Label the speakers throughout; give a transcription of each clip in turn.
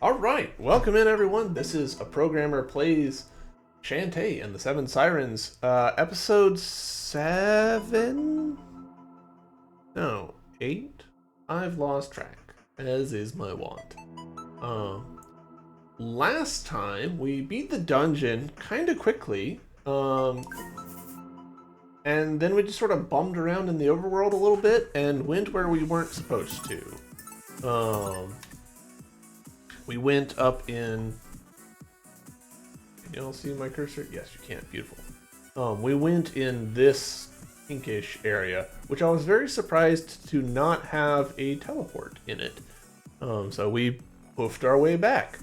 Speaker 1: Alright, welcome in everyone. This is A Programmer Plays Shantae and the Seven Sirens. Episode 7? No, 8? I've lost track, as is my wont. Last time, we beat the dungeon kinda quickly, and then we just sort of bummed around in the overworld a little bit and went where we weren't supposed to. We went up in... Can you all see my cursor? Yes, you can. Beautiful. We went in this pinkish area, which I was very surprised to not have a teleport in it. So we poofed our way back.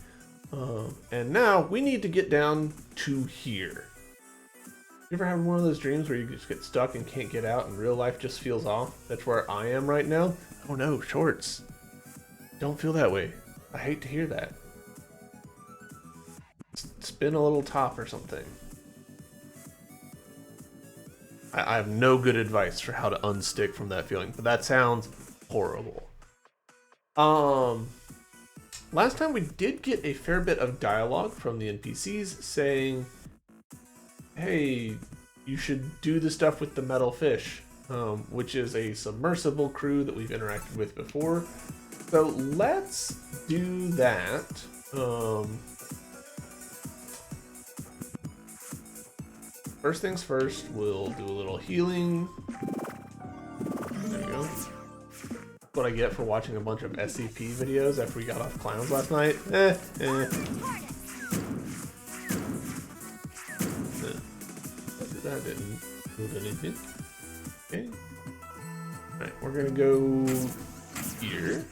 Speaker 1: And now we need to get down to here. You ever have one of those dreams where you just get stuck and can't get out and real life just feels off? That's where I am right now. Oh no, shorts. Don't feel that way. I hate to hear that. Spin a little top or something. I have no good advice for how to unstick from that feeling, but that sounds horrible. Last time we did get a fair bit of dialogue from the NPCs saying, hey, you should do the stuff with the metal fish, which is a submersible crew that we've interacted with before. So let's do that. First things first, we'll do a little healing. There you go. What I get for watching a bunch of SCP videos after we got off clowns last night. That didn't move anything. Okay. Alright, we're gonna go here.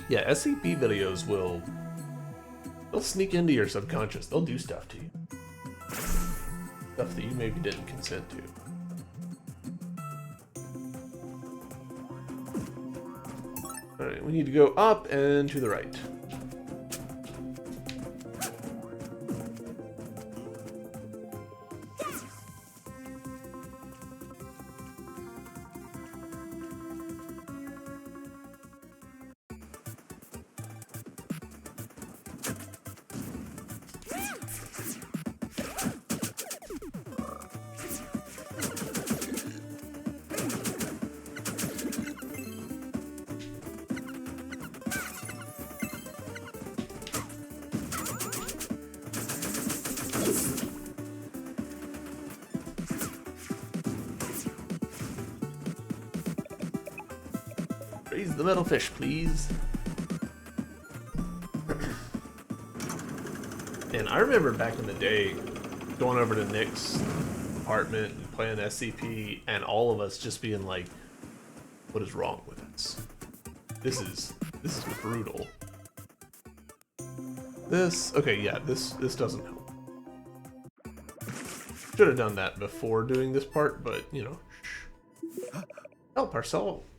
Speaker 1: Yeah, SCP videos they'll sneak into your subconscious. They'll do stuff to you. Stuff that you maybe didn't consent to. Alright, we need to go up and to the right. Raise the metal fish, please. And I remember back in the day going over to Nick's apartment and playing SCP, and all of us just being like, "What is wrong with us? This is brutal." Okay, yeah, this doesn't help. Should have done that before doing this part, but you know. Help,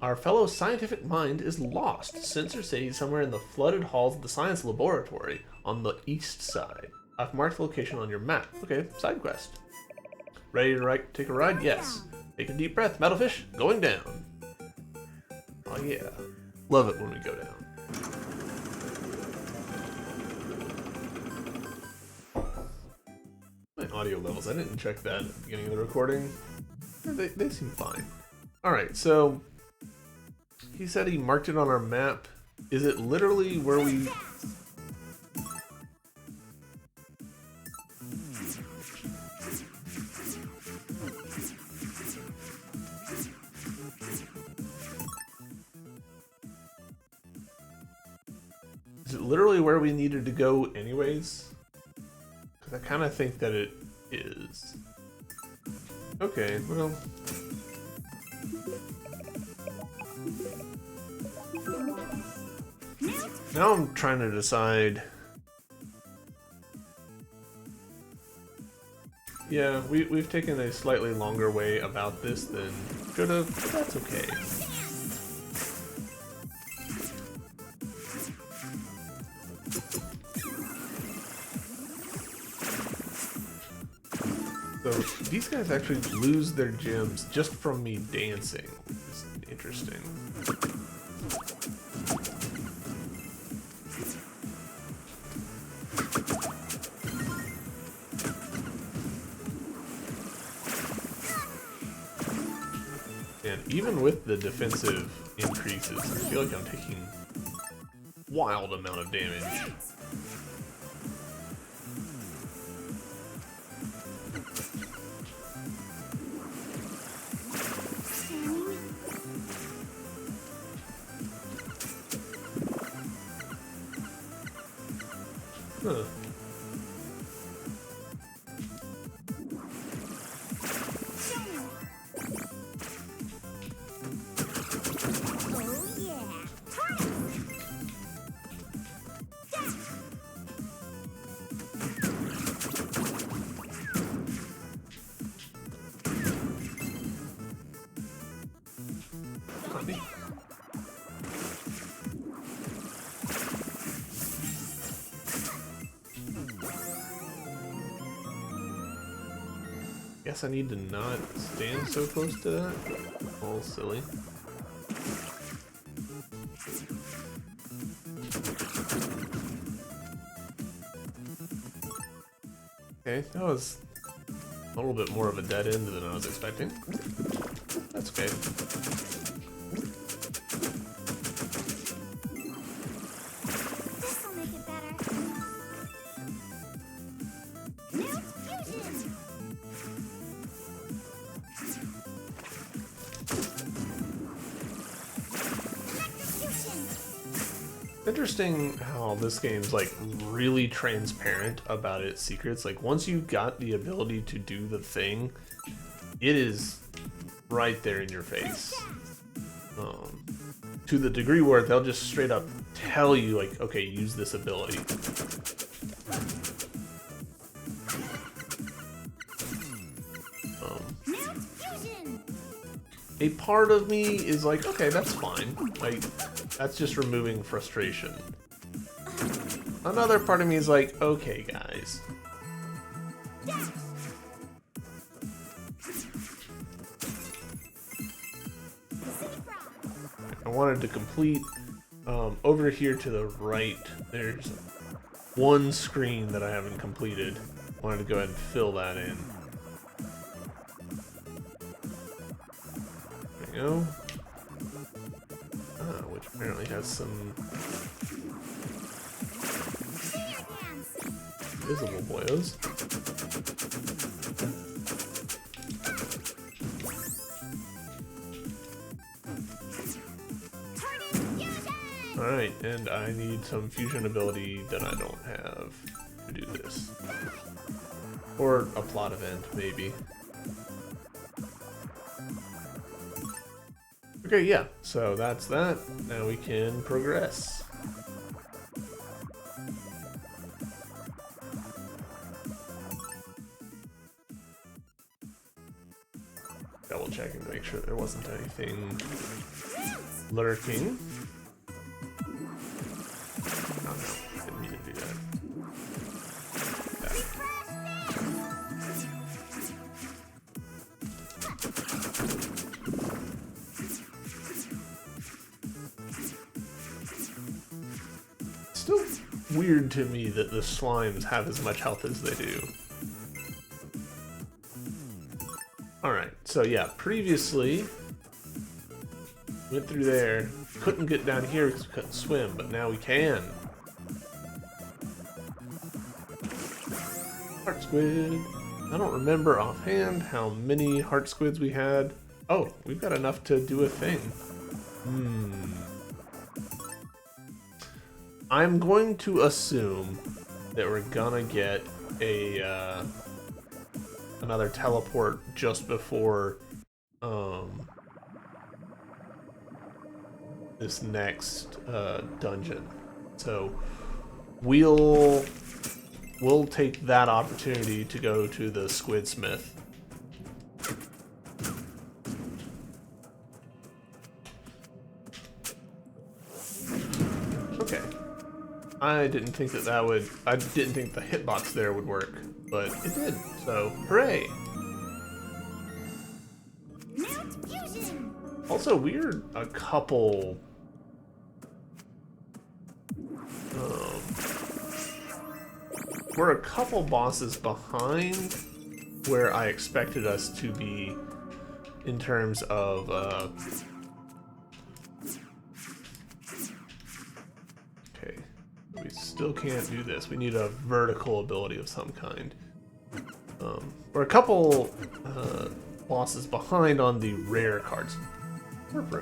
Speaker 1: our fellow scientific mind is lost. Sensors say he's somewhere in the flooded halls of the science laboratory on the east side. I've marked the location on your map. Okay, side quest. Ready to take a ride? Yes. Take a deep breath. Metalfish, going down. Oh yeah. Love it when we go down. My audio levels, I didn't check that at the beginning of the recording. They seem fine. Alright, so he said he marked it on our map. Is it literally where we... Is it literally where we needed to go anyways? Because I kind of think that it is. Okay, well... Now I'm trying to decide. Yeah, we've taken a slightly longer way about this than should have, but that's okay. So these guys actually lose their gems just from me dancing, which is interesting. even with the defensive increases, I feel like I'm taking wild amount of damage. Huh. Guess I need to not stand so close to that. All silly. Okay, that was a little bit more of a dead end than I was expecting. That's okay. Interesting how this game's like really transparent about its secrets. Like once you've got the ability to do the thing, it is right there in your face. To the degree where they'll just straight up tell you like, okay, use this ability. A part of me is like, okay, that's fine. Like, that's just removing frustration. Another part of me is like, okay, guys. I wanted to complete, over here to the right, there's one screen that I haven't completed. I wanted to go ahead and fill that in. There you go. Which apparently has some visible boyos. Alright, and I need some fusion ability that I don't have to do this. Or a plot event, maybe. Okay, yeah, so that's that. Now we can progress. Double checking to make sure there wasn't anything lurking. Oh no, didn't mean to do that. Still weird to me that the slimes have as much health as they do. Alright, so yeah, previously went through there, couldn't get down here because we couldn't swim, but now we can. Heart squid. I don't remember offhand how many heart squids we had. Oh, we've got enough to do a thing. I'm going to assume that we're gonna get a another teleport just before this next dungeon. So we'll take that opportunity to go to the Squidsmith. Okay. I didn't think that would... I didn't think the hitbox there would work, but it did, so hooray! Also, we're a couple... we're a couple bosses behind where I expected us to be in terms of okay, we still can't do this. We need a vertical ability of some kind. We're a couple bosses behind on the rare cards. There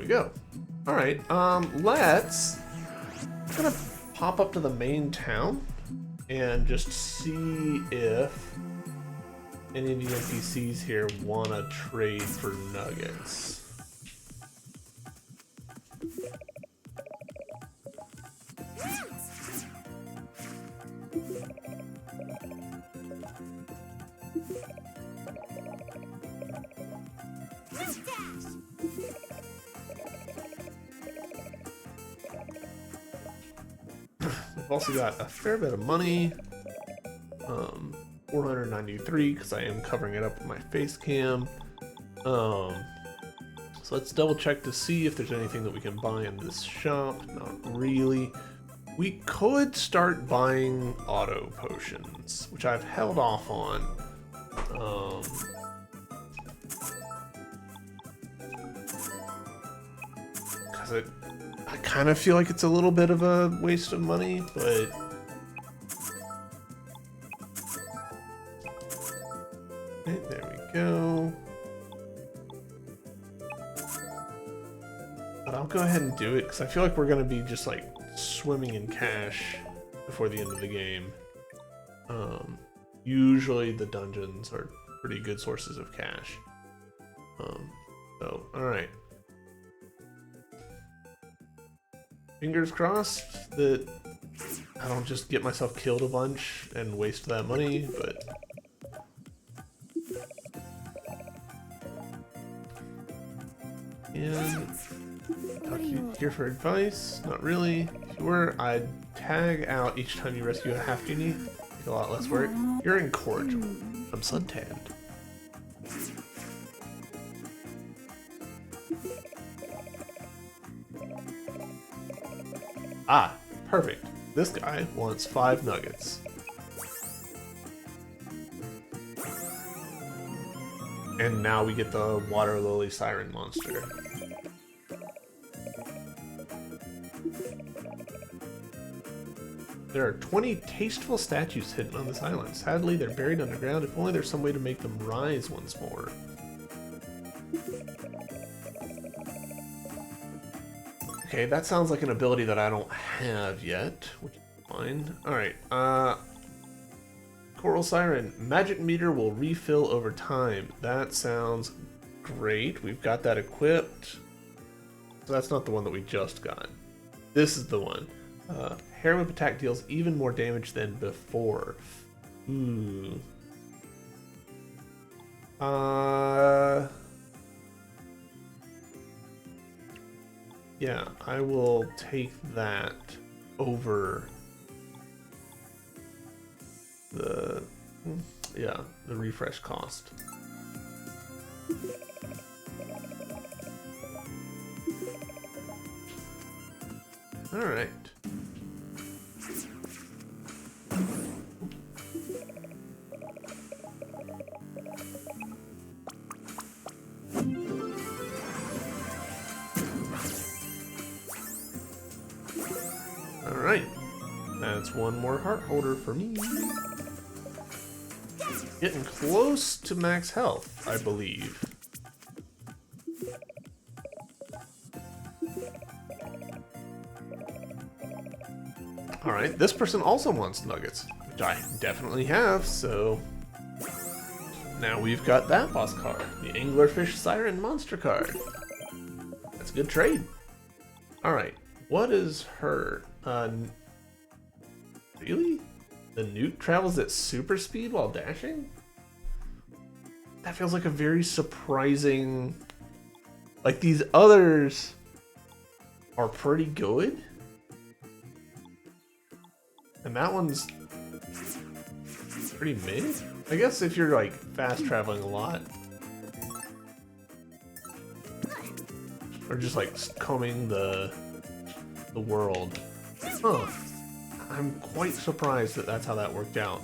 Speaker 1: we go. All right, let's kind of pop up to the main town and just see if any of the NPCs here want to trade for nuggets. We've also got a fair bit of money. 493 because I am covering it up with my face cam. So let's double check to see if there's anything that we can buy in this shop. Not really. We could start buying auto potions, which I've held off on. Because I kind of feel like it's a little bit of a waste of money, but okay, there we go. But I'll go ahead and do it because I feel like we're going to be just like swimming in cash before the end of the game. Usually the dungeons are pretty good sources of cash. So, alright. Fingers crossed that I don't just get myself killed a bunch and waste that money, but and talk to you here for advice. Not really. If you were, I'd tag out each time you rescue a half genie. Take a lot less work. You're incorrigible. I'm suntanned. Ah, perfect. This guy wants 5 nuggets. And now we get the water lily siren monster. There are 20 tasteful statues hidden on this island. Sadly, they're buried underground. If only there's some way to make them rise once more. Okay, that sounds like an ability that I don't have yet, which is fine. Alright, Coral Siren. Magic meter will refill over time. That sounds great. We've got that equipped. So that's not the one that we just got. This is the one. Hair whip attack deals even more damage than before. Ooh. Yeah, I will take that over the refresh cost. All right. Alright, that's one more heart holder for me. Getting close to max health, I believe. Alright, this person also wants nuggets, which I definitely have, so now we've got that boss card, the Anglerfish Siren monster card. That's a good trade. Alright, what is her? Really? The newt travels at super speed while dashing? That feels like a very surprising... Like, these others are pretty good. And that one's pretty mid? I guess if you're, like, fast traveling a lot. Or just, like, combing the world. Huh. I'm quite surprised that that's how that worked out.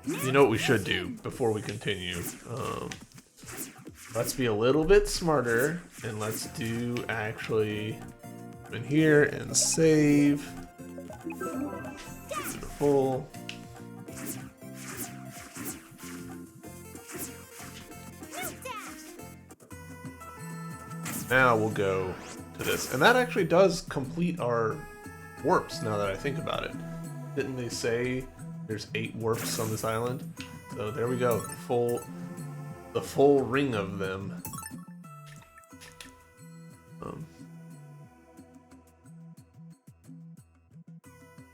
Speaker 1: You know what we should do before we continue? Let's be a little bit smarter, and let's do actually in here and save. Beautiful. Now we'll go to this, and that actually does complete our warps. Now that I think about it, didn't they say there's 8 warps on this island? So there we go, the full ring of them.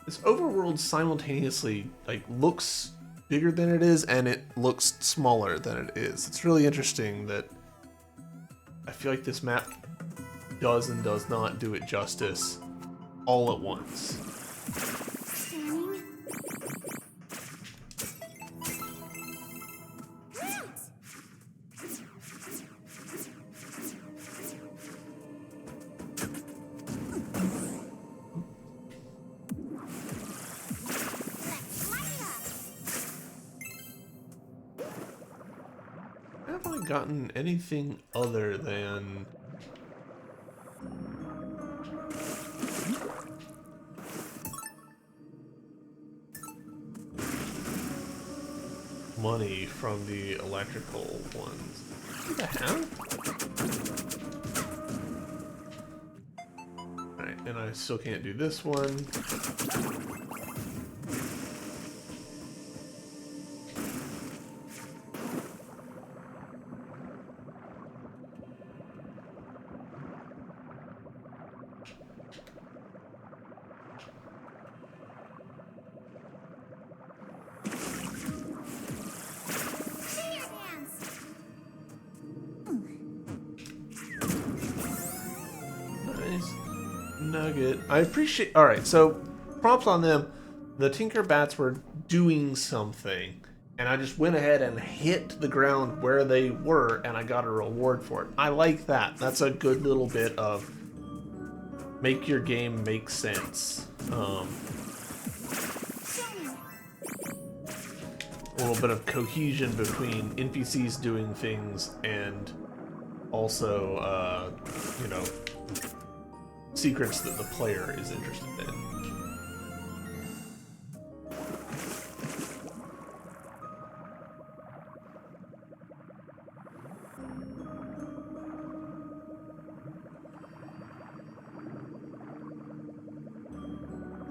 Speaker 1: This overworld simultaneously looks bigger than it is, and it looks smaller than it is. It's really interesting that I feel like this map does and does not do it justice all at once. Have I gotten anything other than money from the electrical ones? What the hell? Alright, and I still can't do this one. Nugget. I appreciate. Alright, so props on them. The Tinker Bats were doing something, and I just went ahead and hit the ground where they were, and I got a reward for it. I like that. That's a good little bit of make your game make sense. A little bit of cohesion between NPCs doing things and also, you know, secrets that the player is interested in.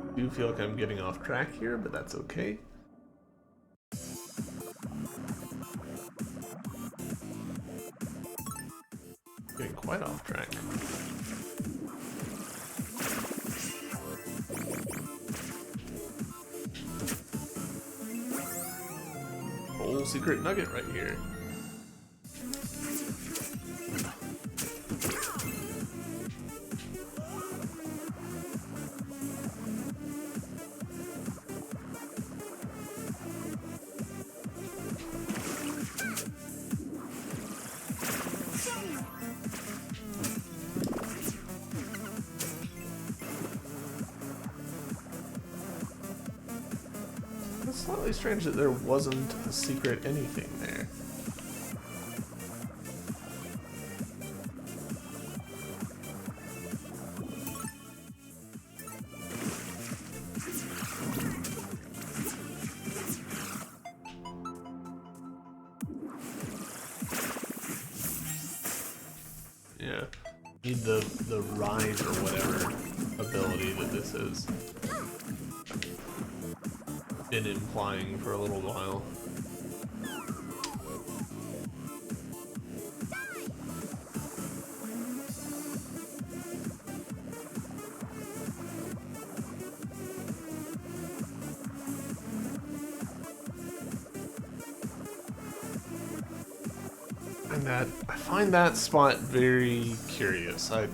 Speaker 1: I do feel like I'm getting off track here, but that's okay. Getting quite off track. Whole secret nugget right here. It's slightly strange that there wasn't a secret anything there. Yeah, need the rise or whatever ability that this is. Been implying for a little while. And I find that spot very curious. I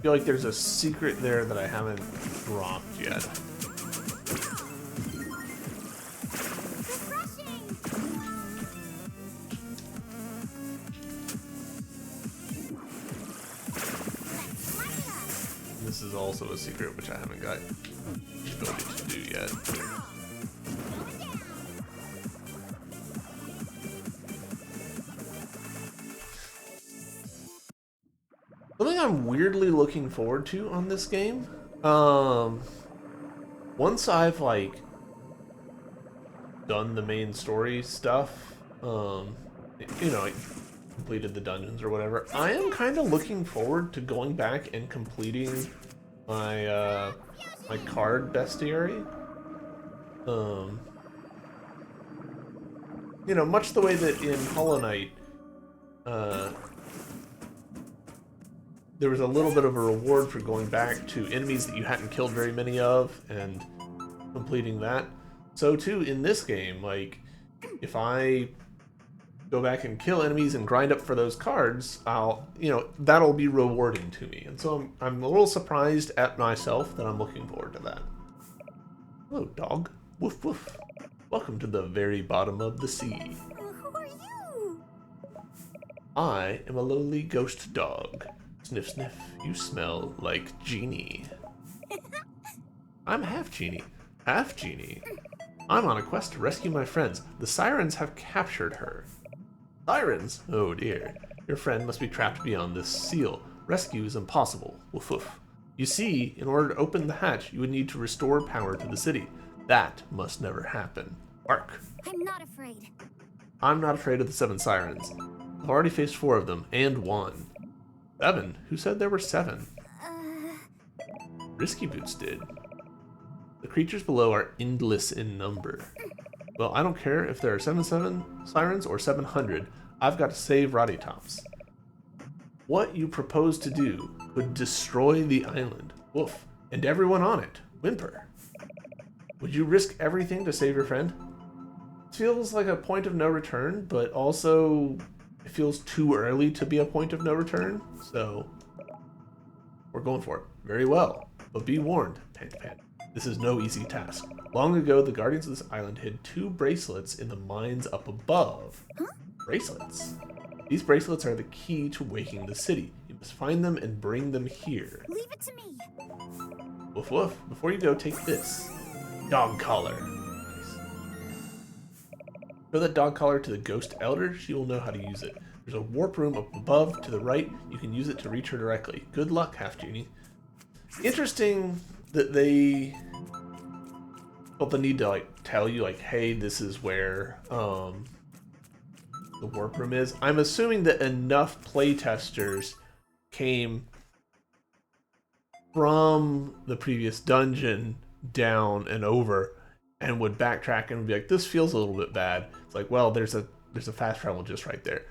Speaker 1: feel like there's a secret there that I haven't dropped yet. This is also a secret which I haven't got the ability to do yet. Something I'm weirdly looking forward to on this game. Once I've like done the main story stuff, you know, like completed the dungeons or whatever, I am kind of looking forward to going back and completing my my card bestiary. You know, much the way that in Hollow Knight, there was a little bit of a reward for going back to enemies that you hadn't killed very many of and completing that. So too in this game, like if I go back and kill enemies and grind up for those cards, I'll, you know, that'll be rewarding to me. And so I'm a little surprised at myself that I'm looking forward to that. Hello, dog. Woof woof. Welcome to the very bottom of the sea.
Speaker 2: Who are you?
Speaker 1: I am a lowly ghost dog. Sniff sniff, you smell like genie. I'm half genie, half genie. I'm on a quest to rescue my friends. The Sirens have captured her. Sirens? Oh dear. Your friend must be trapped beyond this seal. Rescue is impossible. Woof woof. You see, in order to open the hatch, you would need to restore power to the city. That must never happen. Bark.
Speaker 2: I'm not afraid.
Speaker 1: I'm not afraid of the 7 Sirens. I've already faced 4 of them, and won. 7? Who said there were 7? Risky Boots did. The creatures below are endless in number. Well, I don't care if there are 7 Sirens or 700. I've got to save Roddy Tops. What you propose to do would destroy the island. Woof. And everyone on it. Whimper. Would you risk everything to save your friend? It feels like a point of no return, but also it feels too early to be a point of no return, so we're going for it. Very well, but be warned, Pant Pant. This is no easy task. Long ago, the guardians of this island hid 2 bracelets in the mines up above.
Speaker 2: Huh?
Speaker 1: Bracelets? These bracelets are the key to waking the city. You must find them and bring them here.
Speaker 2: Leave it to me.
Speaker 1: Woof woof. Before you go, take this. Dog collar. Throw that dog collar to the ghost elder. She will know how to use it. There's a warp room up above to the right. You can use it to reach her directly. Good luck, Half Genie. Interesting that they felt the need to like tell you like, hey, this is where the warp room is. I'm assuming that enough playtesters came from the previous dungeon down and over and would backtrack and be like, this feels a little bit bad. It's like, well, there's a fast travel just right there.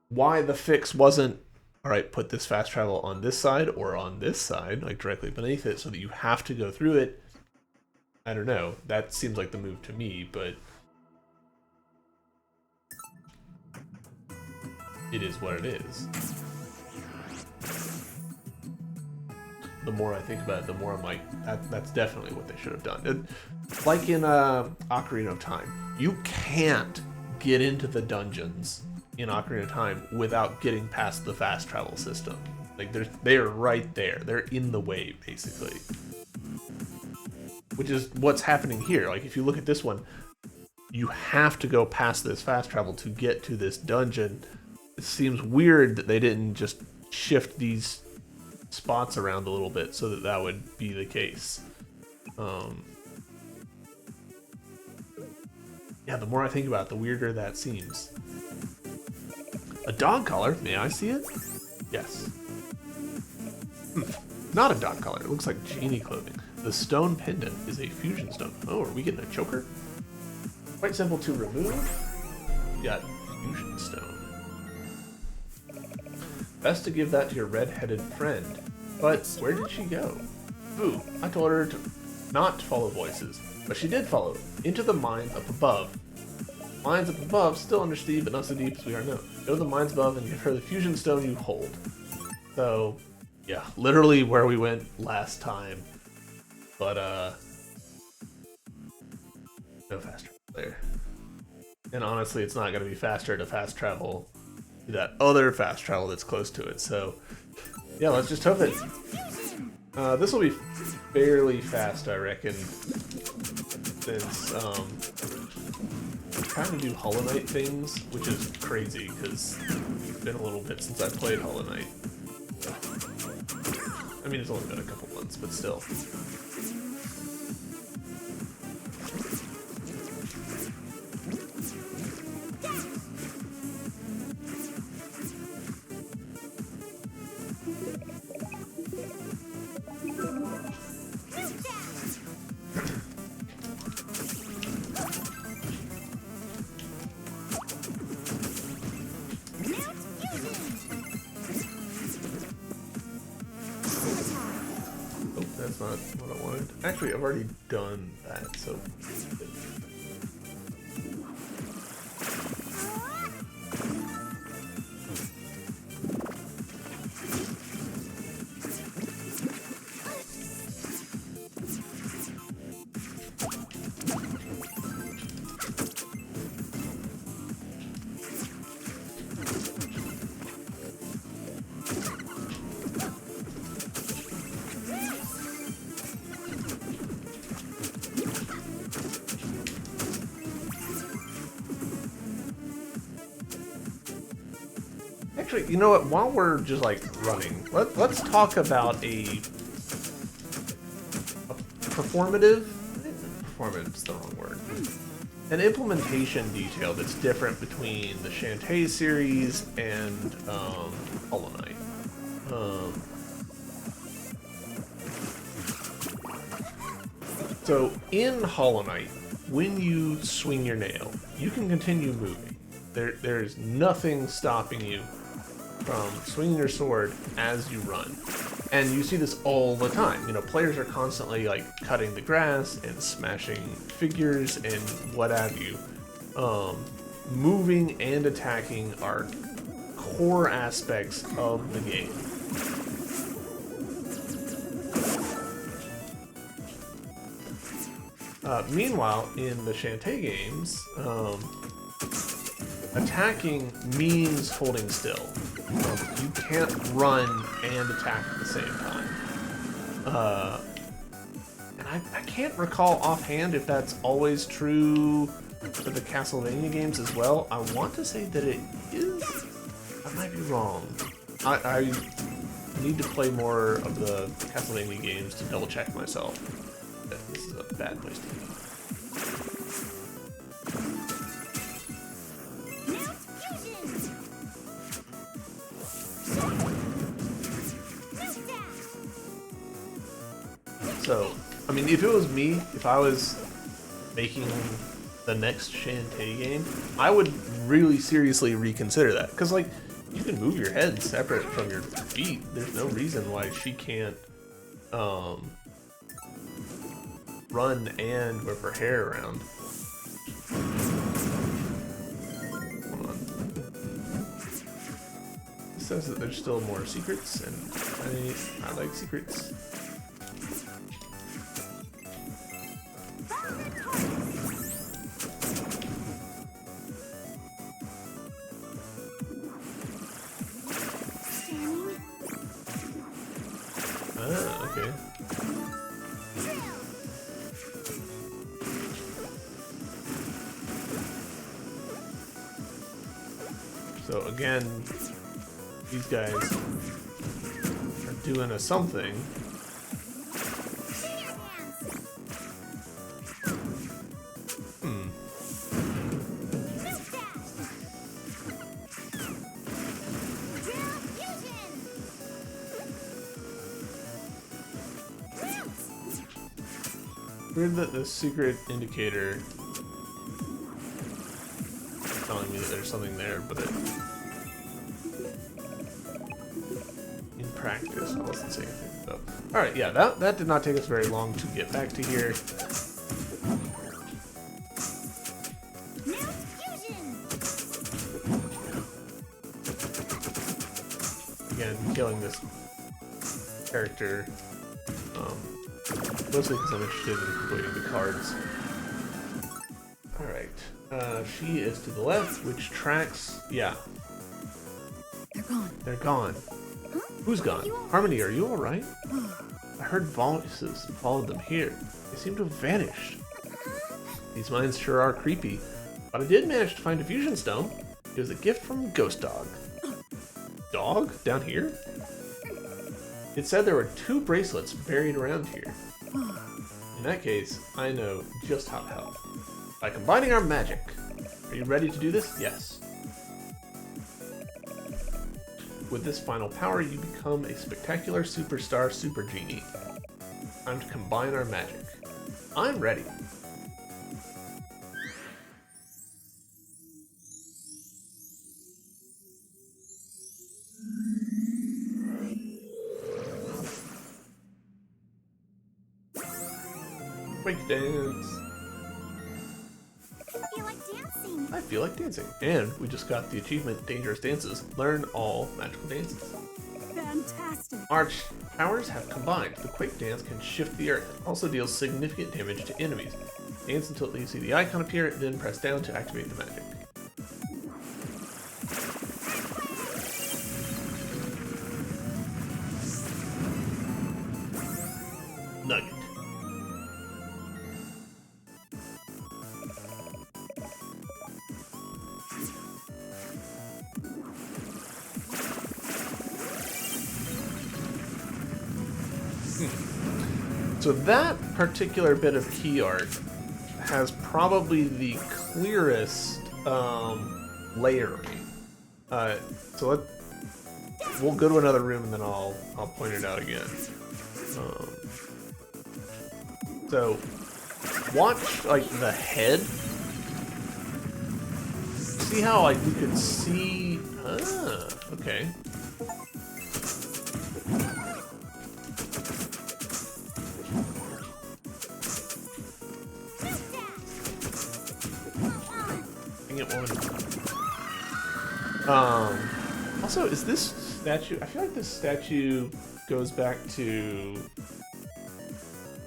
Speaker 1: Why the fix wasn't, all right, put this fast travel on this side or on this side, like directly beneath it, so that you have to go through it. I don't know. That seems like the move to me, but it is what it is. The more I think about it, the more I'm like, that's definitely what they should have done. Like in Ocarina of Time, you can't get into the dungeons in Ocarina of Time without getting past the fast travel system. Like they are right there. They're in the way, basically. Which is what's happening here. Like if you look at this one, you have to go past this fast travel to get to this dungeon. It seems weird that they didn't just shift these spots around a little bit so that that would be the case. Yeah, the more I think about it, the weirder that seems. A dog collar? May I see it? Yes. Not a dog collar. It looks like genie clothing. The stone pendant is a fusion stone. Oh, are we getting a choker? Quite simple to remove. We got fusion stone. Best to give that to your red-headed friend. But where did she go? Ooh, I told her to not follow voices, but she did follow into the mines up above. Mines up above, still under sea, but not so deep as we are now. Go to the mines above and give her the fusion stone you hold. So, yeah, literally where we went last time. But, no fast travel there. And honestly, it's not going to be faster to fast travel to that other fast travel that's close to it. So, yeah, let's just hope that this will be fairly fast, I reckon. Since, I'm trying to do Hollow Knight things, which is crazy, because it's been a little bit since I played Hollow Knight. I mean, it's only been a couple months, but still. That's not what I wanted. Actually, I've already done that, so... Actually, you know what? While we're just like running, let's talk about a performative. Performative is the wrong word. An implementation detail that's different between the Shantae series and Hollow Knight. So in Hollow Knight, when you swing your nail, you can continue moving. There's nothing stopping you from swinging your sword as you run. And you see this all the time. You know, players are constantly like cutting the grass and smashing figures and what have you. Moving and attacking are core aspects of the game. Meanwhile, in the Shantae games, attacking means holding still. You can't run and attack at the same time. And I can't recall offhand if that's always true for the Castlevania games as well. I want to say that it is. I might be wrong. I need to play more of the Castlevania games to double check myself. This is a bad place to be. So, I mean, if it was me, if I was making the next Shantae game, I would really seriously reconsider that. Because, like, you can move your head separate from your feet. There's no reason why she can't run and whip her hair around. Hold on. It says that there's still more secrets, and I like secrets. Okay. So again, these guys are doing a something. Weird that the secret indicator is telling me that there's something there, but in practice I wasn't saying anything. So, alright, yeah, that did not take us very long to get back to here. Again, killing this character. Mostly because I'm interested in completing the cards. Alright. She is to the left, which tracks... Yeah.
Speaker 2: They're gone.
Speaker 1: They're gone.
Speaker 2: Huh?
Speaker 1: Who's gone? Harmony, are you alright? I heard voices and followed them here. They seem to have vanished. These mines sure are creepy. But I did manage to find a fusion stone. It was a gift from Ghost Dog. Dog? Down here? It said there were 2 bracelets buried around here. In that case, I know just how to help. By combining our magic. Are you ready to do this? Yes. With this final power, you become a spectacular superstar super genie. Time to combine our magic. I'm ready. Break dance.
Speaker 2: I feel like dancing.
Speaker 1: I feel like dancing. And we just got the achievement, Dangerous Dances. Learn all magical dances.
Speaker 2: Fantastic.
Speaker 1: Arch powers have combined. The Quake dance can shift the earth. Also deals significant damage to enemies. Dance until you see the icon appear, then press down to activate the magic. Nugget. So that particular bit of key art has probably the clearest layering. We'll go to another room and then I'll point it out again. So watch like the head. See how like we could see? Okay. Also, is this statue? I feel like this statue goes back to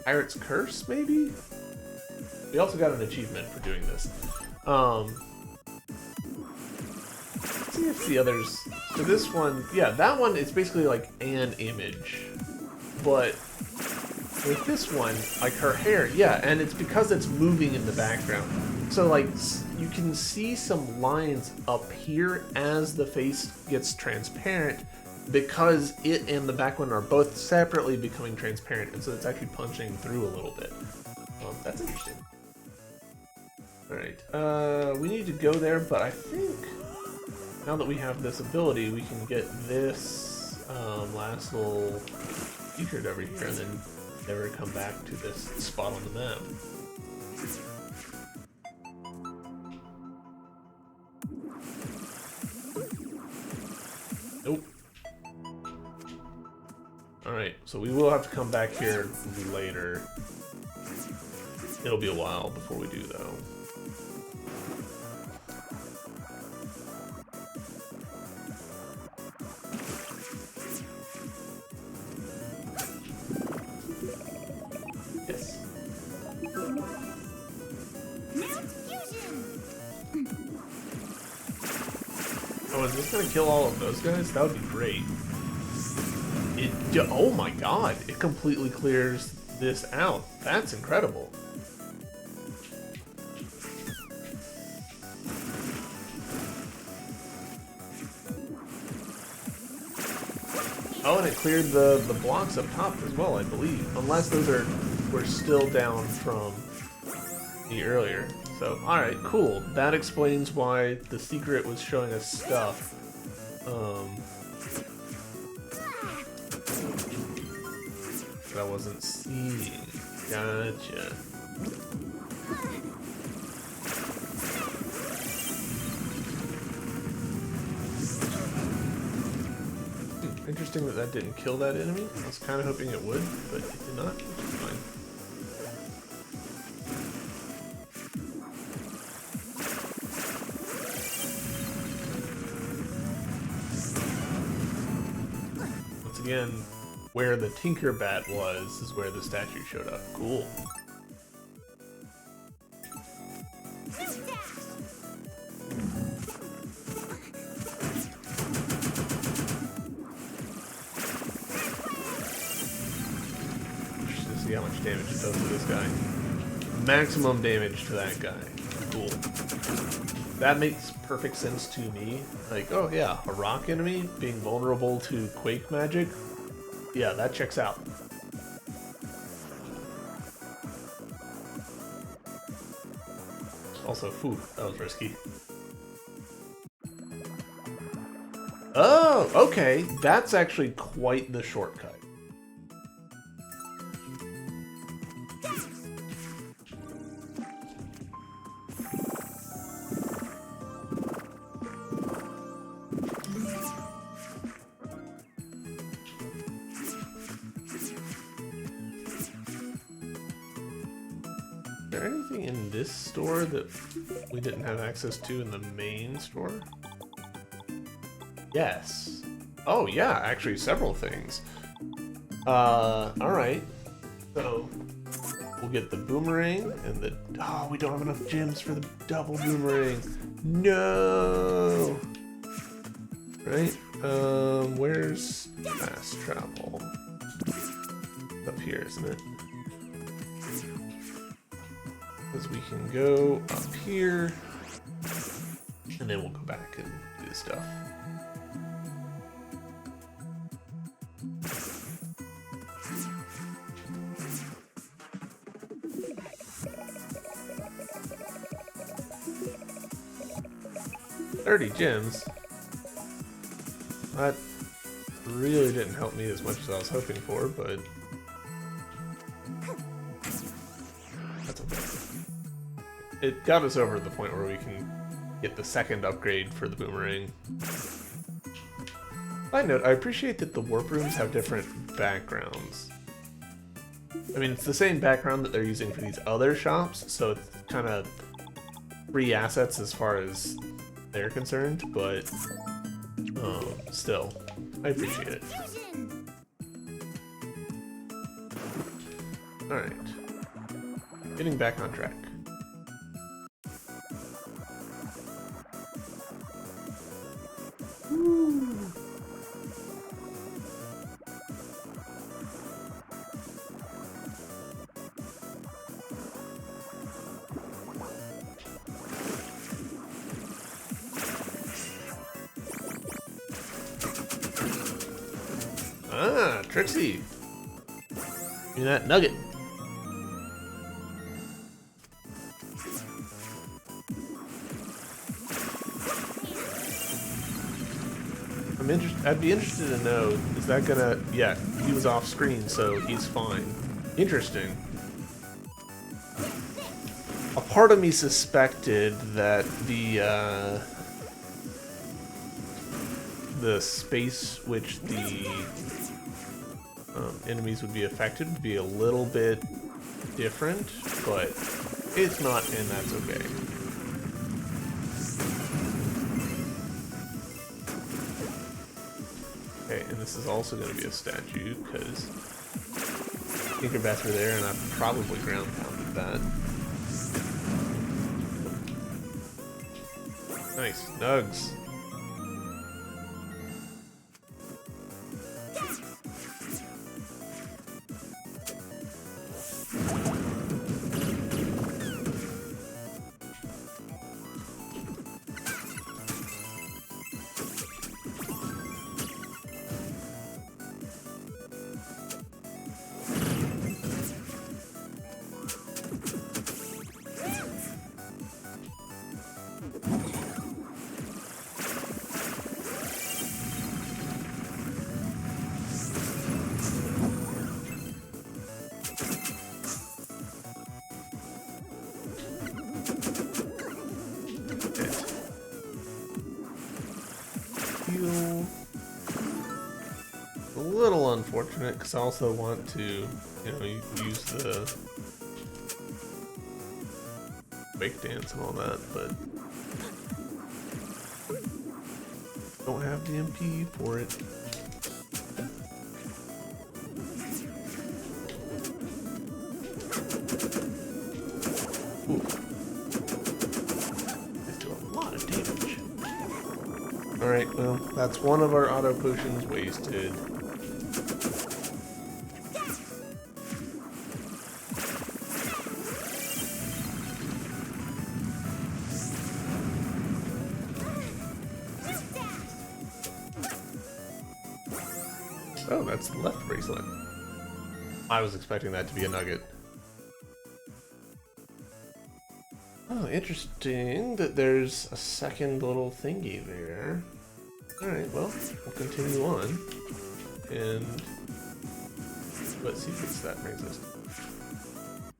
Speaker 1: Pirate's Curse, maybe? We also got an achievement for doing this. Let's see if the others. So this one, yeah, that one is basically like an image, but with this one, like her hair, yeah, and it's because it's moving in the background. So like you can see some lines up here as the face gets transparent because it and the back one are both separately becoming transparent, and so it's actually punching through a little bit. That's interesting. Alright, we need to go there, but I think now that we have this ability, we can get this last little secret over here and then never come back to this spot on the map. Nope. Alright, so we will have to come back here later. It'll be a while before we do, though. Yes. Oh, is this gonna kill all of those guys? That would be great. Oh my god, it completely clears this out. That's incredible. Oh, and it cleared the blocks up top as well, I believe. Unless those were still down from the earlier. So, alright, cool. That explains why the secret was showing us stuff. That I wasn't seeing. Gotcha. Interesting that that didn't kill that enemy. I was kind of hoping it would, but it did not, which is fine. Once again, where the Tinkerbat was is where the statue showed up. Cool. See how much damage it does to this guy. Maximum damage to that guy. Cool. That makes perfect sense to me. Like, oh yeah, a rock enemy being vulnerable to quake magic. Yeah, that checks out. Also, whew, that was risky. Oh, okay. That's actually quite the shortcut. Is there anything in this store that we didn't have access to in the main store? Yes. Oh yeah, actually several things. Alright. So we'll get the boomerang and the we don't have enough gems for the double boomerang. No. Right? Where's fast travel? Up here, isn't it? Because we can go up here and then we'll go back and do stuff. $30 gems. That really didn't help me as much as I was hoping for, but that's okay. It got us over to the point where we can get the second upgrade for the boomerang. Side note, I appreciate that the warp rooms have different backgrounds. I mean, it's the same background that they're using for these other shops, so it's kind of free assets as far as they're concerned, but still, I appreciate it. Alright. Getting back on track. Ah, Trixie! Give me that nugget. I'd be interested to know, is that gonna... Yeah, he was off screen, so he's fine. Interesting. A part of me suspected that the space which the enemies would be affected would be a little bit different, but it's not, and that's okay. Okay, and this is also going to be a statue, because Tinkerbats were there, and I probably ground pounded that. Nice, nugs. A little unfortunate because I also want to, you know, use the wake dance and all that, but don't have the MP for it. Ooh. They do a lot of damage. Alright, well, that's one of our auto potions wasted. Oh, that's the left bracelet. I was expecting that to be a nugget. Oh, interesting that there's a second little thingy there. Alright, well, we'll continue on. And what secrets that brings us to.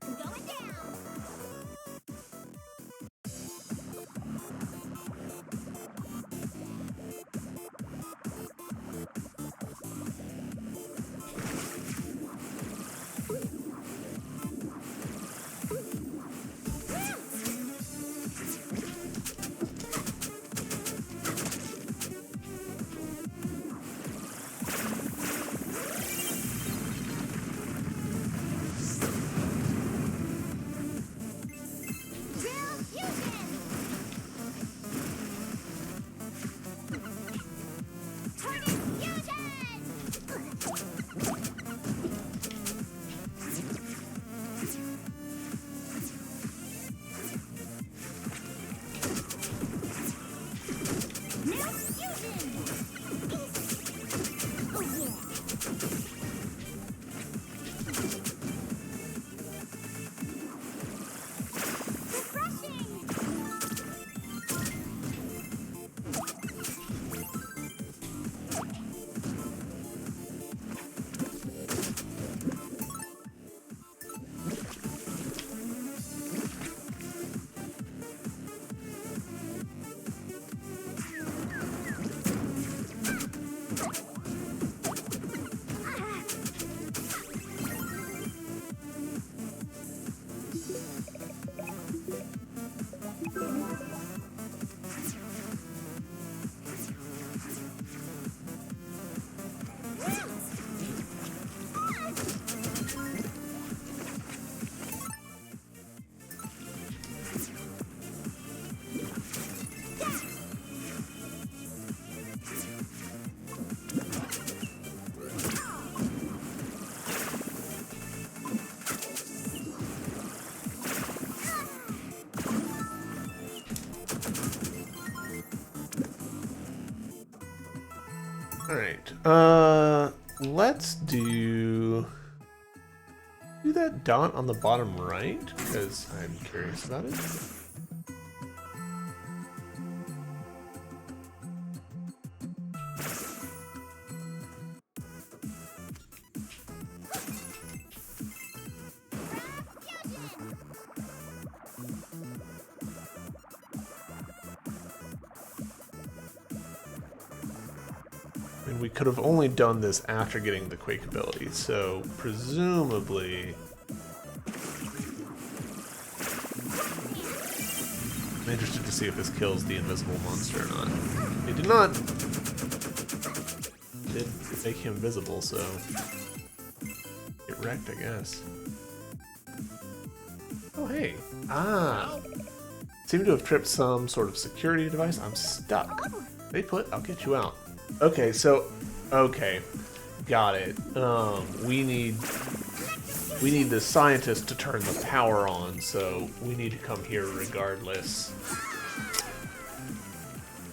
Speaker 2: Going down.
Speaker 1: Alright, let's do that dot on the bottom right, because I'm curious about it. And we could have only done this after getting the Quake ability, so presumably... I'm interested to see if this kills the invisible monster or not. It did not. It did make him visible, so... Get wrecked, I guess. Oh, hey. Ah! Seem to have tripped some sort of security device. I'm stuck. Stay put, I'll get you out. Okay, so... Okay. Got it. We need the scientist to turn the power on, so we need to come here regardless.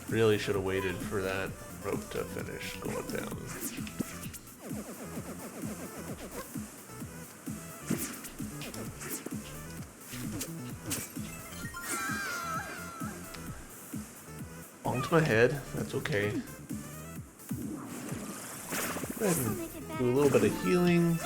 Speaker 1: Really should have waited for that rope to finish going down. Bonked my head, that's okay. Go ahead and do a little bit of healing.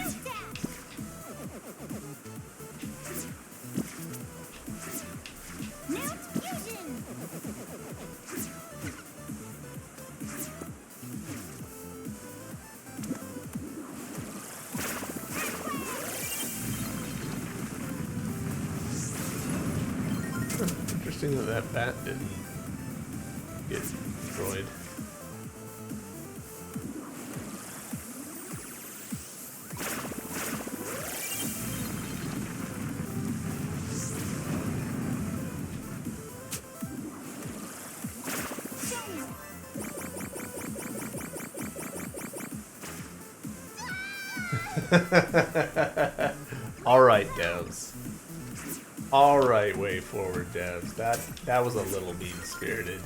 Speaker 1: Interesting that that bat didn't get destroyed. Alright, devs. Alright, way forward, devs. That was a little mean-spirited.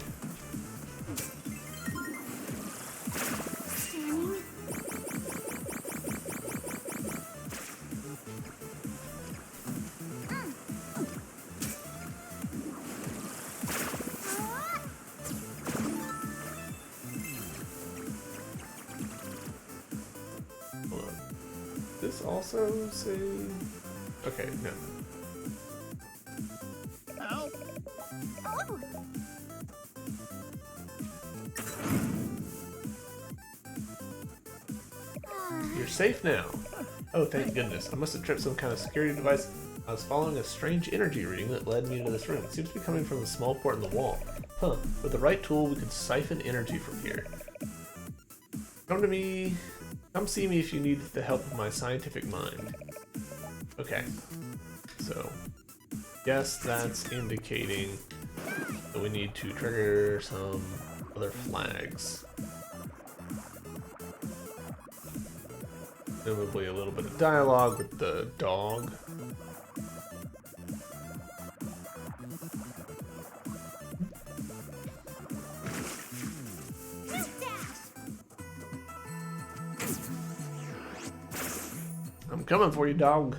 Speaker 1: this also say? Okay, no.
Speaker 2: Oh.
Speaker 1: You're safe now. Oh, thank goodness. I must have tripped some kind of security device. I was following a strange energy reading that led me into this room. It seems to be coming from the small port in the wall. Huh. With the right tool, we could siphon energy from here. Come to me. Come see me if you need the help of my scientific mind. Okay. So, yes, that's indicating that we need to trigger some other flags. Presumably a little bit of dialogue with the dog. I'm coming for you, dog.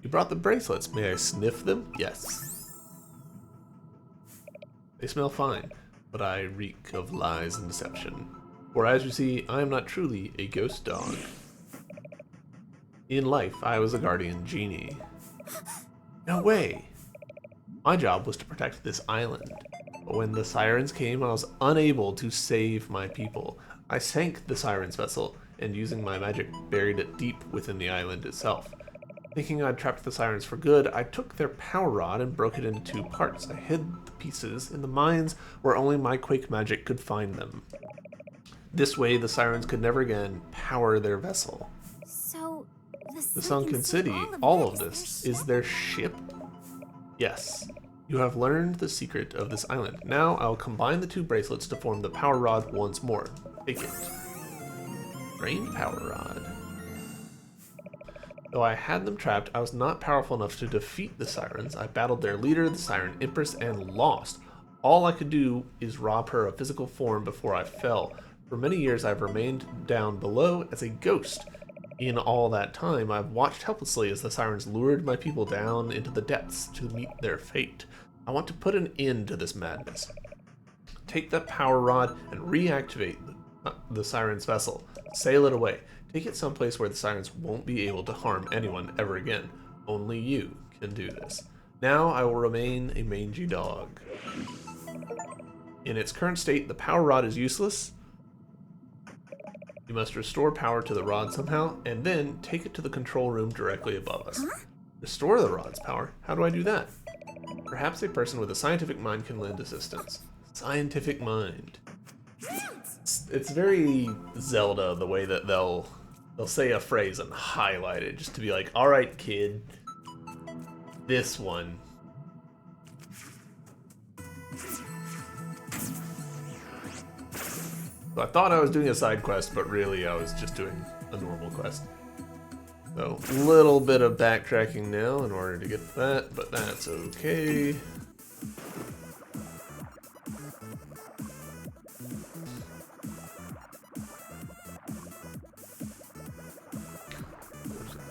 Speaker 1: You brought the bracelets. May I sniff them? Yes. They smell fine, but I reek of lies and deception. For as you see, I am not truly a ghost dog. In life, I was a guardian genie. No way! My job was to protect this island. But when the Sirens came, I was unable to save my people. I sank the Sirens vessel, and using my magic, buried it deep within the island itself. Thinking I'd trapped the Sirens for good, I took their power rod and broke it into 2 parts. I hid the pieces in the mines where only my quake magic could find them. This way, the Sirens could never again power their vessel.
Speaker 2: So,
Speaker 1: The sunken city, all of this, is their ship? Yes. You have learned the secret of this island. Now I'll combine the 2 bracelets to form the power rod once more. Take it. Drain power rod. Though I had them trapped, I was not powerful enough to defeat the Sirens. I battled their leader, the Siren Empress, and lost. All I could do is rob her of physical form before I fell. For many years I've remained down below as a ghost. In all that time, I've watched helplessly as the Sirens lured my people down into the depths to meet their fate. I want to put an end to this madness. Take that power rod and reactivate the Sirens vessel. Sail it away. Take it someplace where the Sirens won't be able to harm anyone ever again. Only you can do this. Now I will remain a mangy dog. In its current state, the power rod is useless. You must restore power to the rod somehow, and then take it to the control room directly above us. Restore the rod's power? How do I do that? Perhaps a person with a scientific mind can lend assistance. Scientific mind. It's very Zelda, the way that they'll say a phrase and highlight it, just to be like, alright kid, this one. So I thought I was doing a side quest, but really I was just doing a normal quest. So, a little bit of backtracking now in order to get to that, but that's okay.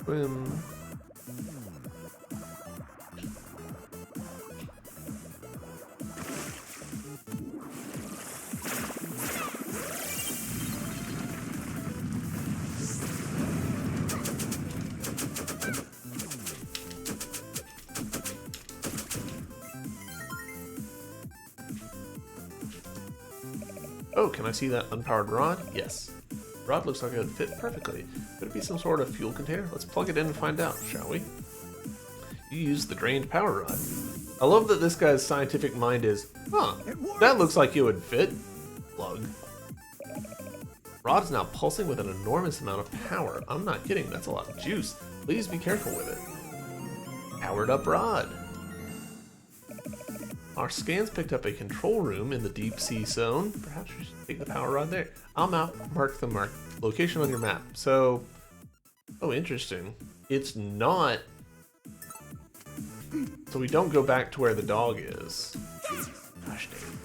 Speaker 1: Swim. Oh, can I see that unpowered rod? Yes. The rod looks like it would fit perfectly. Could it be some sort of fuel container? Let's plug it in and find out, shall we? You used the drained power rod. I love that this guy's scientific mind is, huh, that looks like it would fit. Plug. Rod is now pulsing with an enormous amount of power. I'm not kidding, that's a lot of juice. Please be careful with it. Powered up rod. Our scans picked up a control room in the deep sea zone. Perhaps we should take the power rod there. I'll mark the location on your map. So, oh, interesting. It's not. So we don't go back to where the dog is. Gosh dang.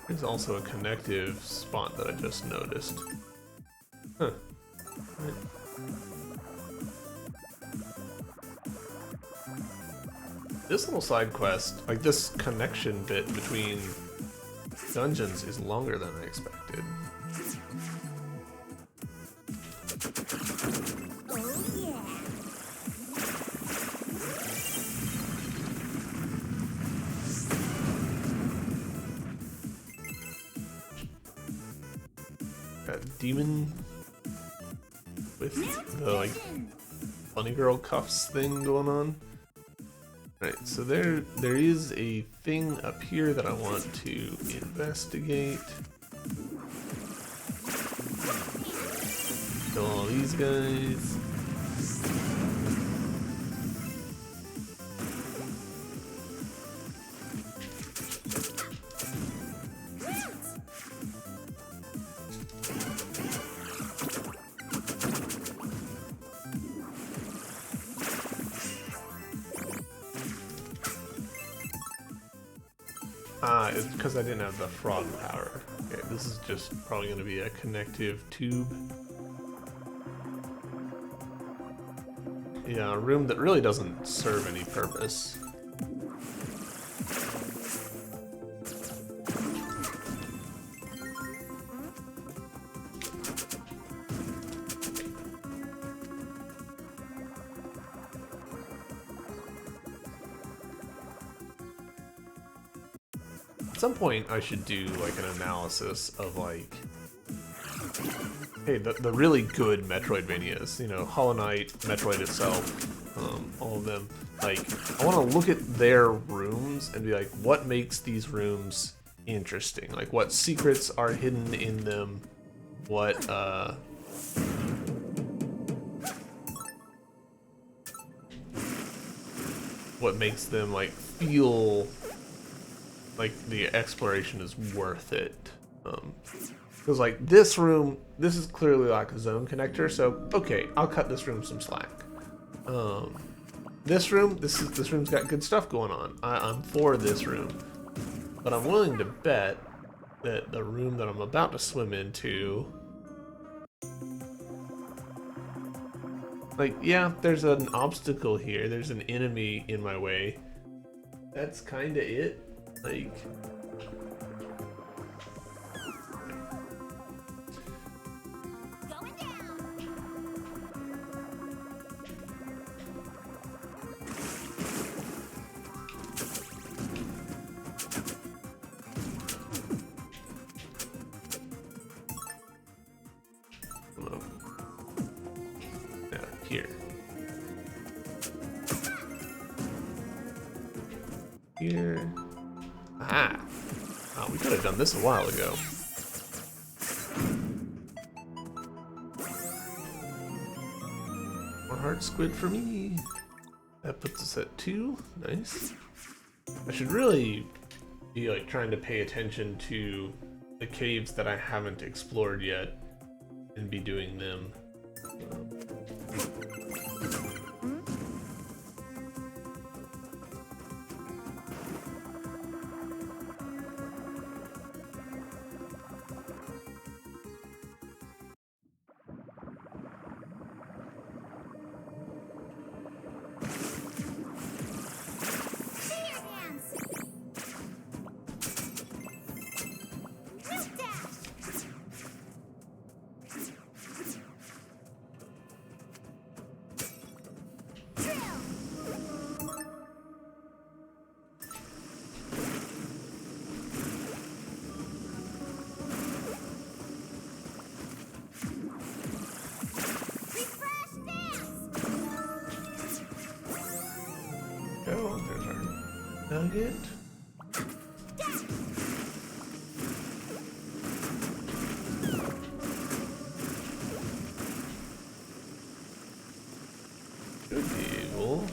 Speaker 1: There's also a connective spot that I just noticed. Huh. Right. This little side quest, like this connection bit between dungeons, is longer than I expected.
Speaker 2: Oh yeah.
Speaker 1: Got demon with the like bunny girl cuffs thing going on. Right, so there is a thing up here that I want to investigate. Kill all these guys. It's because I didn't have the frog power. Okay, this is just probably going to be a connective tube. Yeah, a room that really doesn't serve any purpose. At some point, I should do like an analysis of like, hey, the really good Metroidvanias, you know, Hollow Knight, Metroid itself, all of them. Like, I want to look at their rooms and be like, what makes these rooms interesting? Like, what secrets are hidden in them? What makes them like feel like the exploration is worth it? Because like this room, this is clearly like a zone connector, so okay, I'll cut this room some slack. This room's got good stuff going on. I'm for this room, but I'm willing to bet that the room that I'm about to swim into, like, yeah, there's an obstacle here. There's an enemy in my way. That's kind of it. Like,
Speaker 2: Going down.
Speaker 1: come on. Yeah, here. Here. Ah. Oh, we could have done this a while ago. More heart squid for me. That puts us at 2. Nice. I should really be like trying to pay attention to the caves that I haven't explored yet and be doing them.
Speaker 2: Finger dance. Milk dash. Drill. Refresh dance.
Speaker 1: Go, there's our nugget. Good deal.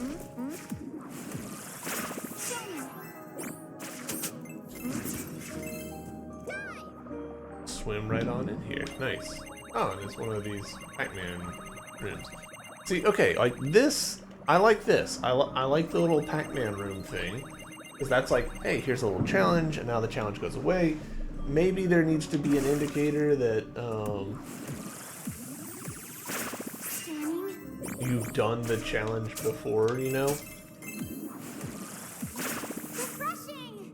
Speaker 1: Swim right on in here. Nice. Oh, and it's one of these Pac-Man rooms. See, okay, like this, I like this. I like the little Pac-Man room thing. Because that's like, hey, here's a little challenge, and now the challenge goes away. maybe there needs to be an indicator that
Speaker 2: Scanning.
Speaker 1: you've done the challenge before, you know?
Speaker 2: Refreshing.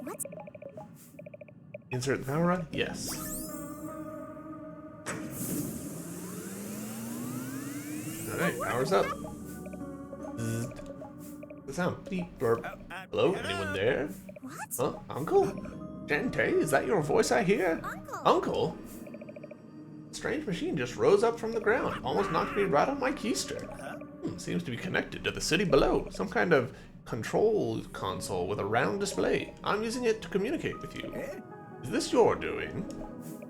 Speaker 2: What's
Speaker 1: Insert the power rod? Yes. Alright, power's up. The sound. Beep, burp. Hello, anyone there?
Speaker 2: what?
Speaker 1: Huh? Uncle? Shantae, is that your voice I hear?
Speaker 2: Uncle.
Speaker 1: Uncle? Strange machine just rose up from the ground, almost knocked me right on my keister. Seems to be connected to the city below. Some kind of control console with a round display. I'm using it to communicate with you. Is this your doing?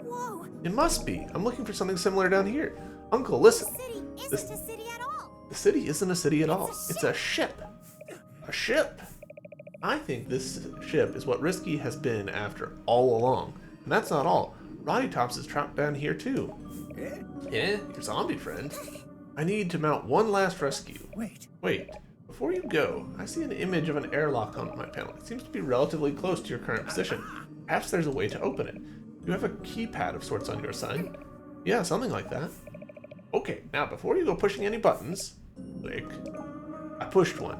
Speaker 2: Whoa.
Speaker 1: It must be. I'm looking for something similar down here. Uncle, listen.
Speaker 2: The city isn't
Speaker 1: This-
Speaker 2: a city at all.
Speaker 1: The city isn't a city at all.
Speaker 2: It's a
Speaker 1: It's a ship. A ship. I think this ship is what Risky has been after all along. And that's not all. Roddy Tops is trapped down here too. Yeah, your zombie friend. I need to mount one last rescue. Wait. Before you go, I see an image of an airlock on my panel. It seems to be relatively close to your current position. Perhaps there's a way to open it. You have a keypad of sorts on your side. Yeah, something like that. Okay, now before you go pushing any buttons, click. I pushed one.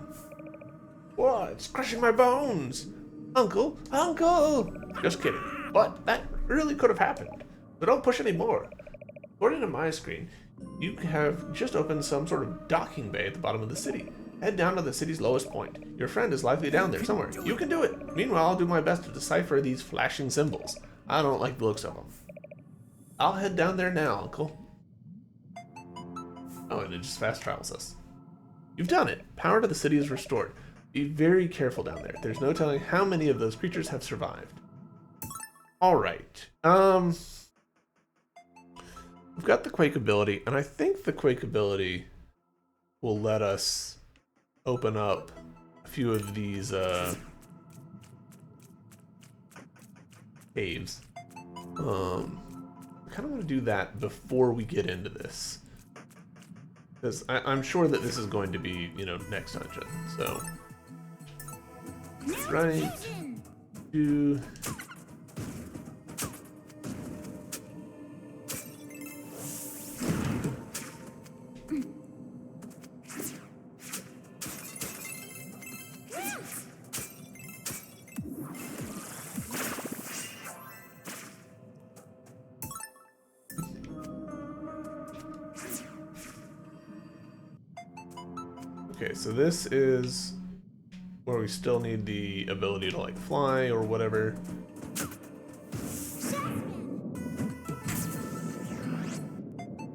Speaker 1: Whoa, it's crushing my bones! Uncle! Uncle! Just kidding. But that really could have happened. So don't push any more. According to my screen, you have just opened some sort of docking bay at the bottom of the city. Head down to the city's lowest point. Your friend is likely down there somewhere. You can do it. Meanwhile, I'll do my best to decipher these flashing symbols. I don't like the looks of them. I'll head down there now, Uncle. Oh, and it just fast travels us. You've done it. Power to the city is restored. Be very careful down there. There's no telling how many of those creatures have survived. Alright. We've got the Quake ability, and I think the Quake ability will let us open up a few of these caves. I kind of want to do that before we get into this, because I'm sure that this is going to be, you know, next dungeon. So, right, do. Okay, so this is where we still need the ability to like fly or whatever.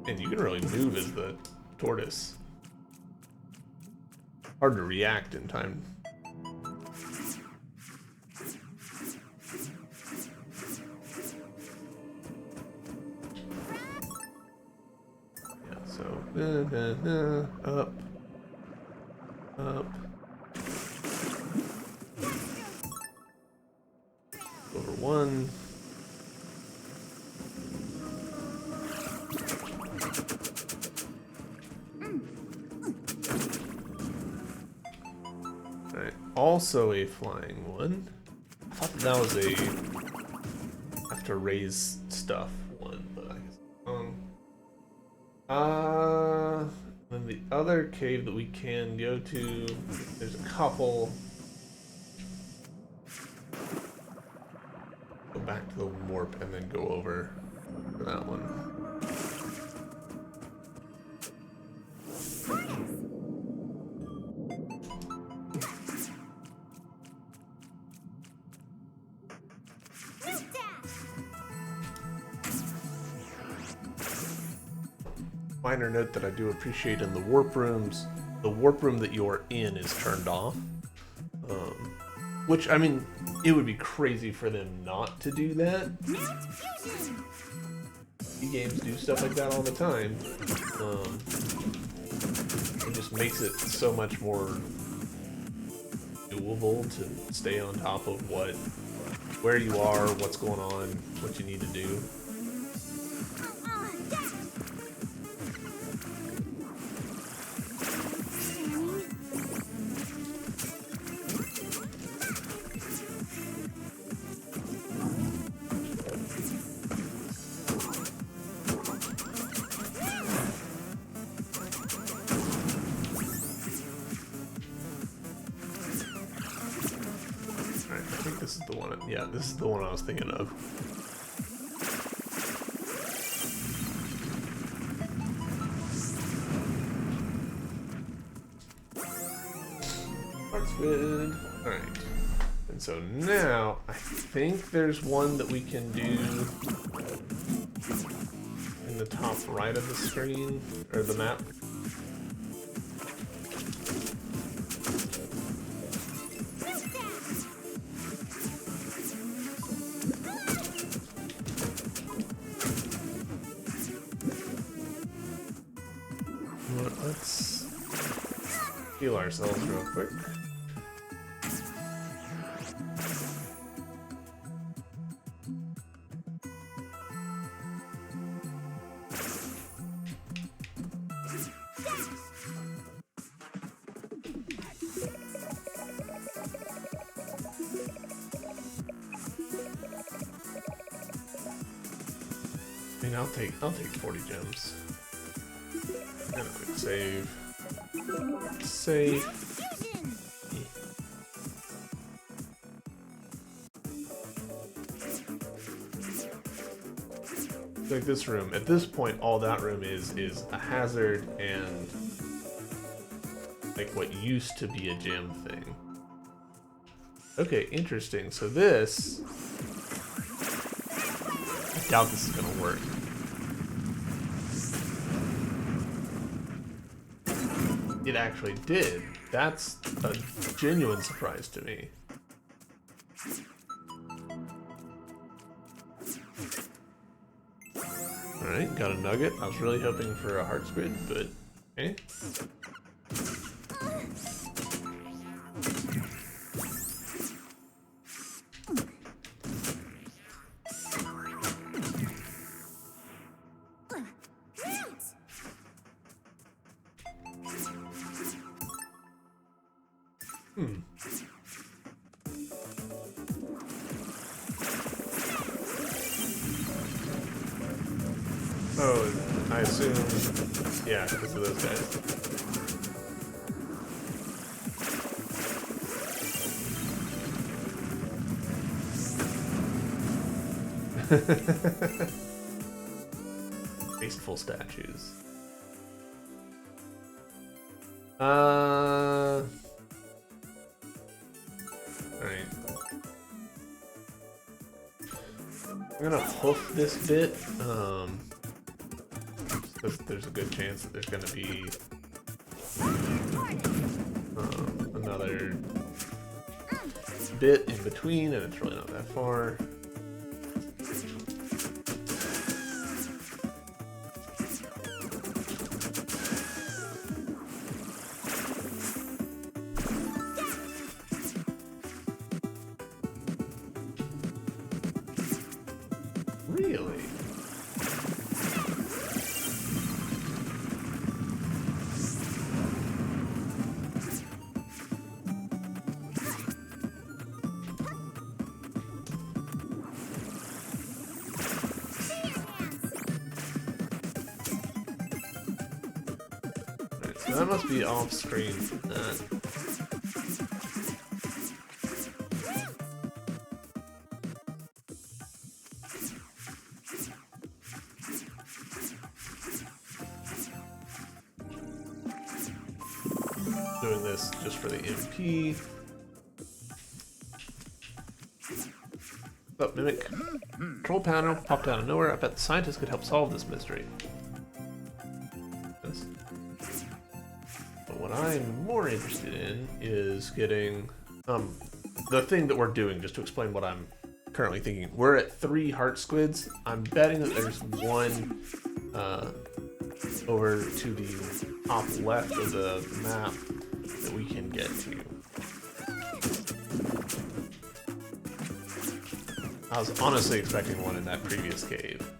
Speaker 1: And you can really move as the tortoise. Hard to react in time. Yeah, so up. Up. Over one. Alright, also a flying one. I thought that was a have to raise stuff one, but I guess wrong. Then the other cave that we can go to, there's a couple. Go back to the warp and then go over for that one. Minor note that I do appreciate in the warp rooms, the warp room that you're in is turned off. Which, I mean, it would be crazy for them not to do that. Games do stuff like that all the time. It just makes it so much more doable to stay on top of where you are, what's going on, what you need to do. this is the one. Yeah, this is the one I was thinking of. That's good. Alright. And so now, I think there's one that we can do in the top right of the screen, or the map. Let's heal ourselves real quick. I mean, I'll take 40 gems. And a quick save. Save. Like this room. At this point, all that room is a hazard and like what used to be a gem thing. Okay, interesting. So this, I doubt this is gonna work. It actually did. That's a genuine surprise to me. Alright, got a nugget. I was really hoping for a heart squid, but okay. Oh, I assume, yeah, because of those guys. Tasteful statues. Alright. I'm gonna hoof this bit. There's a good chance that there's going to be another bit in between, and it's really not that far. Really? That must be off screen. Doing this just for the MP. Oh, Mimic. Control panel popped out of nowhere. I bet the scientists could help solve this mystery. Yes. But what I'm more interested in is getting the thing that we're doing, just to explain what I'm currently thinking. We're at 3 heart squids. I'm betting that there's one over to the top left of the map that we can get to. I was honestly expecting one in that previous cave.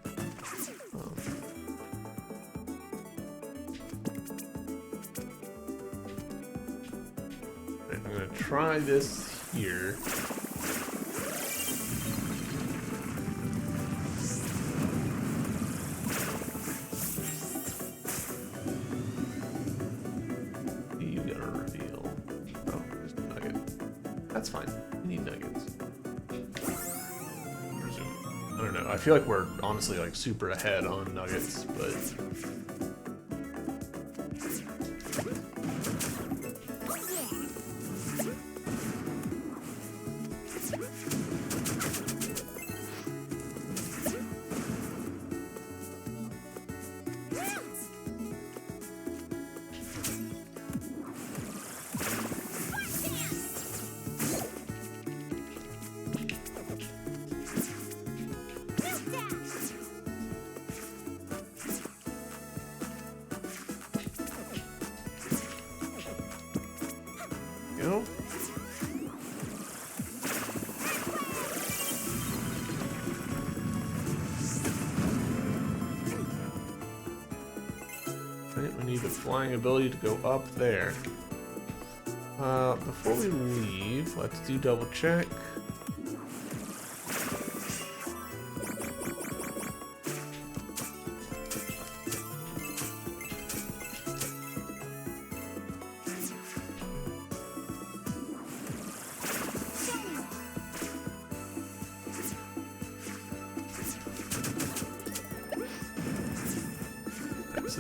Speaker 1: I'm gonna try this here. You gotta reveal. Oh, there's a nugget. That's fine. We need nuggets. I feel like we're honestly like super ahead on nuggets, but you know. Right, we need a flying ability to go up there. Before we leave, let's do double check.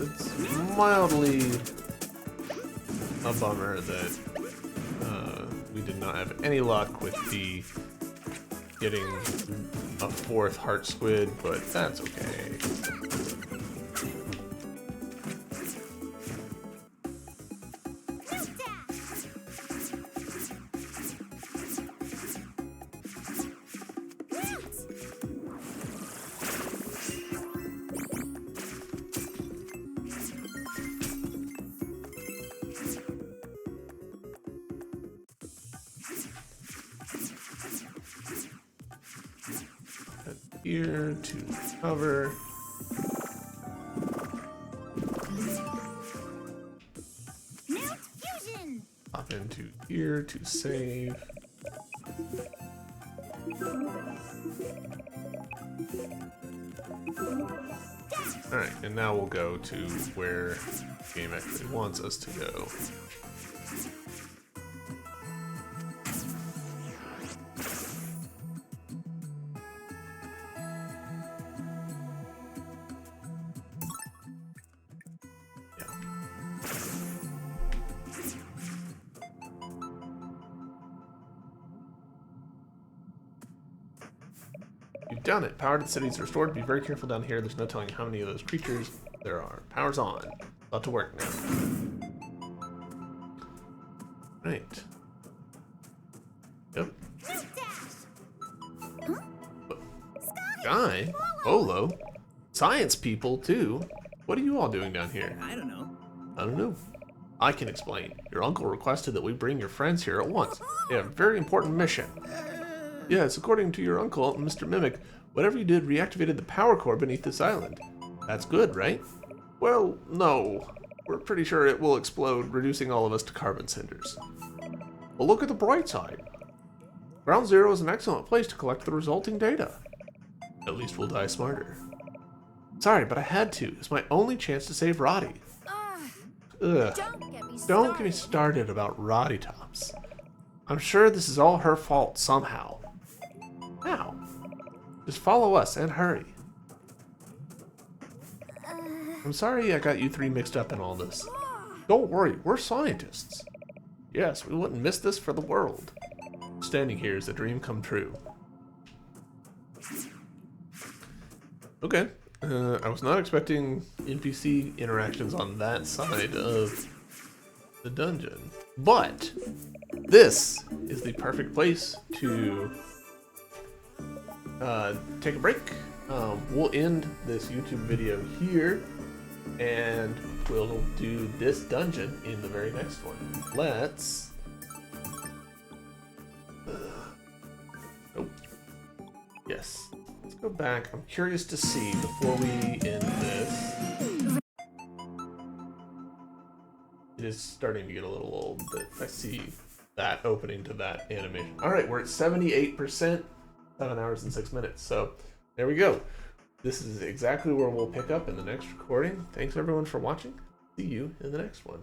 Speaker 1: It's mildly a bummer that we did not have any luck with the getting a fourth heart squid, but that's okay. Here to cover. Hop into here to save. Alright, and now we'll go to where the game actually wants us to go. You've done it. Power to the city is restored. Be very careful down here. There's no telling how many of those creatures there are. Power's on. About to work now. Right. Yep. Guy? Olo? Science people, too. What are you all doing down here?
Speaker 3: I don't know.
Speaker 1: I don't know. I can explain. Your uncle requested that we bring your friends here at once. They have a very important mission. Yes, according to your uncle, Mr. Mimic, whatever you did reactivated the power core beneath this island. That's good, right? Well, no. We're pretty sure it will explode, reducing all of us to carbon cinders. Well, look at the bright side. Ground Zero is an excellent place to collect the resulting data. At least we'll die smarter. Sorry, but I had to. It's my only chance to save Roddy. Ugh. Don't get me started about Roddy Tops. I'm sure this is all her fault somehow. How? Just follow us and hurry. I'm sorry I got you three mixed up in all this. Don't worry, we're scientists. Yes, we wouldn't miss this for the world. Standing here is a dream come true. Okay. I was not expecting NPC interactions on that side of the dungeon. But this is the perfect place to take a break. We'll end this YouTube video here, and we'll do this dungeon in the very next one. Let's... Nope. Yes. Let's go back. I'm curious to see, before we end this... It is starting to get a little old, but I see that opening to that animation. Alright, we're at 78%, 7 hours and 6 minutes. So, there we go. This is exactly where we'll pick up in the next recording. Thanks everyone for watching. See you in the next one.